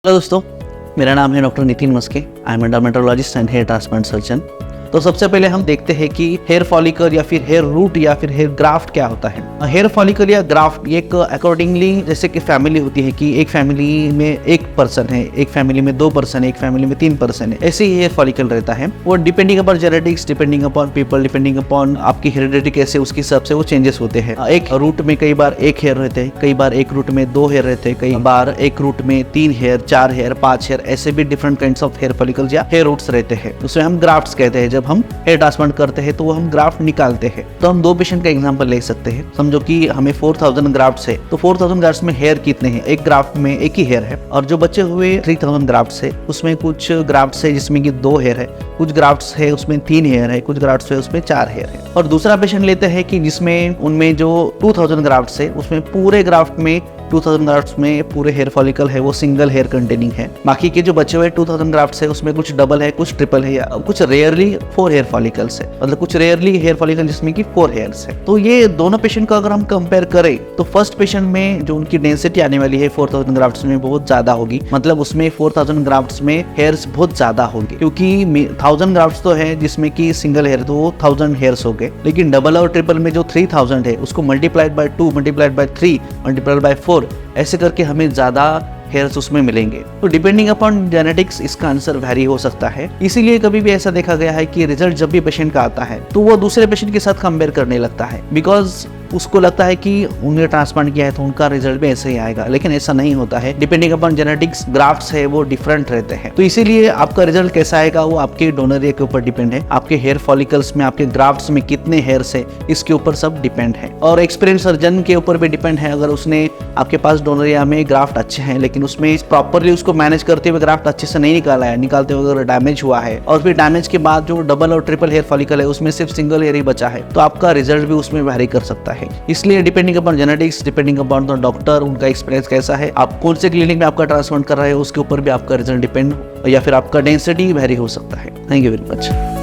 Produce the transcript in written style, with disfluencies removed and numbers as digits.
Hello दोस्तों, मेरा नाम है doctor Nitin Maske. I am dermatologist and hair transplant surgeon. तो सबसे पहले हम देखते हैं कि हेयर फॉलिकल या फिर हेयर रूट या फिर हेयर ग्राफ्ट क्या होता है। हेयर फॉलिकल या ग्राफ्ट एक अकॉर्डिंगली जैसे कि फैमिली होती है कि एक फैमिली में एक पर्सन है, एक फैमिली में 2 पर्सन है, एक फैमिली में 3 पर्सन है, ऐसे ही हेयर फॉलिकल रहता है। वो depending upon genetics, depending upon people, depending upon आपकी हेरिडिटी कैसे, उसके हिसाब से वो चेंजेस होते हैं। एक रूट में कई बार एक हेयर रहते हैं, कई बार एक रूट में 2 हेयर रहते हैं, कई बार एक रूट में 3 हेयर, 4 हेयर, 5 हेयर, ऐसे भी different kinds of hair follicles या हेयर रूट्स रहते हैं। उसमें हम ग्राफ्ट्स कहते हैं। जब हम हेयर ट्रांसप्लांट करते हैं तो वो हम ग्राफ्ट निकालते हैं। तो हम 2 पेशेंट का एग्जांपल ले सकते हैं। समझो कि हमें 4000 ग्राफ्ट्स है, तो 4000 ग्राफ्ट्स में हेयर कितने हैं? एक ग्राफ्ट में एक ही हेयर है। और जो बचे हुए 3000 ग्राफ्ट्स है उसमें कुछ ग्राफ्ट्स है जिसमें कि 2 हेयर है, कुछ ग्राफ्ट्स है उसमें 3 हेयर है, कुछ ग्राफ्ट्स है उसमें 4 हेयर है। और दूसरा पेशेंट लेते हैं कि जिसमें उनमें जो 2000 ग्राफ्ट्स है उसमें पूरे ग्राफ्ट में 2000 ग्राफ्ट्स में पूरे हेयर फॉलिकल है वो सिंगल हेयर कंटेनिंग है। बाकी के जो बचे हुए 2000 ग्राफ्ट्स है उसमें कुछ डबल है, कुछ ट्रिपल है, या कुछ रेयरली 4 हेयर फॉलिकल्स है, मतलब कुछ रेयरली हेयर फॉलिकल जिसमें कि 4 हेयर्स है। तो ये दोनों पेशेंट को अगर हम कंपेयर करें तो फर्स्ट पेशेंट में जो उनकी डेंसिटी आने वाली है 4000 ग्राफ्ट्स में बहुत ज्यादा होगी, मतलब उसमें 4000 ग्राफ्ट्स में हेयर्स बहुत ज्यादा होंगे, क्योंकि 1000 ग्राफ्ट्स तो है जिसमें कि सिंगल हेयर तो वो 1000 हेयर्स हो गए। लेकिन डबल और ट्रिपल में जो 3000 है उसको multiplied by 2, multiplied by 3, multiplied by 4, ऐसे करके हमें ज्यादा हेयर्स उसमें मिलेंगे। तो डिपेंडिंग अपॉन जेनेटिक्स इसका आंसर वेरी हो सकता है। इसीलिए कभी भी ऐसा देखा गया है कि रिजल्ट जब भी पेशेंट का आता है तो वो दूसरे पेशेंट के साथ कंपेयर करने लगता है, बिकॉज उसको लगता है कि उन्हें ट्रांसप्लांट किया है तो उनका रिजल्ट भी ऐसे ही आएगा, लेकिन ऐसा नहीं होता है। डिपेंडिंग अपॉन जेनेटिक्स ग्राफ्ट्स है वो डिफरेंट रहते हैं। तो इसीलिए आपका रिजल्ट कैसा आएगा वो आपके डोनर एरिया के ऊपर डिपेंड है, आपके हेयर फॉलिकल्स में, आपके ग्राफ्ट्स में कितने हेयर्स है इसके ऊपर सब डिपेंड है। और एक्सपीरियंस सर्जन के ऊपर भी डिपेंड है। अगर उसने आपके पास डोनर एरिया में ग्राफ्ट अच्छे हैं लेकिन उसमें प्रॉपरली उसको मैनेज करते हुए ग्राफ्ट अच्छे से नहीं निकाला है, निकालते हुए अगर डैमेज हुआ है और फिर डैमेज के बाद जो डबल और ट्रिपल हेयर फॉलिकल है उसमें सिर्फ सिंगल हेयर ही बचा है, तो आपका रिजल्ट भी उसमें वेरी कर सकता है। इसलिए depending upon genetics, depending upon the doctor, उनका एक्सपीरियंस कैसा है, आप कौन से क्लिनिक में आपका ट्रांसप्लांट कर रहे हो उसके ऊपर भी आपका रिजल्ट डिपेंड, या फिर आपका डेंसिटी वेरी हो सकता है। Thank you very much.